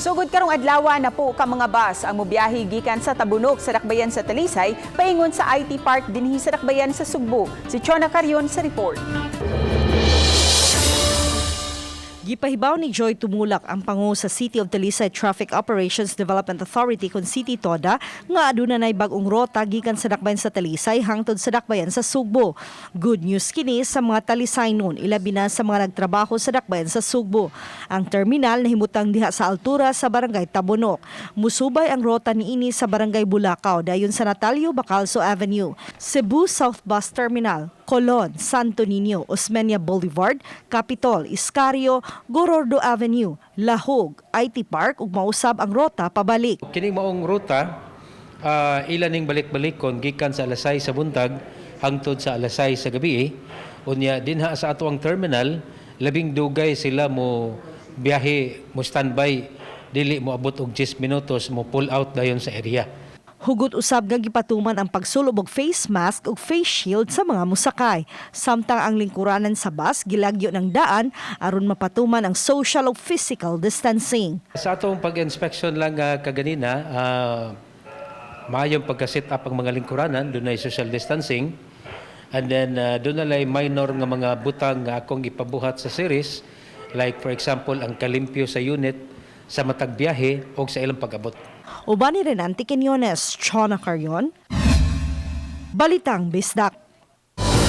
Sugod karong adlaw na po ka mga bus ang mobiyahe gikan sa Tabunok sa Dakbayan sa Talisay paingon sa IT Park dinhi sa Dakbayan sa Sugbo. Si Chona Carion sa report. Gipahibaw ni Joy Tumulak ang pangu sa City of Talisay Traffic Operations Development Authority kon City Toda nga aduna nay bag-ong rota gikan sa Dakbayan sa Talisay hangtod sa Dakbayan sa Sugbo. Good news kini sa mga Talisaynon ilabi na sa mga nagtrabaho sa Dakbayan sa Sugbo. Ang terminal nahimutang diha sa altura sa Barangay Tabunok. Musubay ang rota niini sa Barangay Bulacau dayon sa Natalio Bacalso Avenue, Cebu South Bus Terminal, Colon, Santo Niño, Osmeña Boulevard, Capitol, Iscario, Gorordo Avenue, Lahog, IT Park ug mausab ang rota pabalik. Kining maong ruta ilan ning balik-balikon gikan sa alasay sa buntag hangtod sa alasay sa gabi. Unya dinha sa ato ang terminal labing dugay sila mo biyahe mo standby dili mo abot og 10 minutos mo pull out dayon sa area. Hugot usab nga gipatuman ang pagsulob og face mask ug face shield sa mga musakay. Samtang ang lingkuranan sa bus gilagyo ng daan aron mapatuman ang social ug physical distancing. Sa atong pag-inspection lang kaganina, maayong pagka-set up ang mga lingkuranan, doon ay social distancing. And then doon na minor nga mga butang nga akong ipabuhat sa series. Like for example, ang kalimpyo sa unit, sa matag biyahe o sa ilang pag-abot. Uban ni Renante Quinones, Chona Carion, Balitang Bisdak.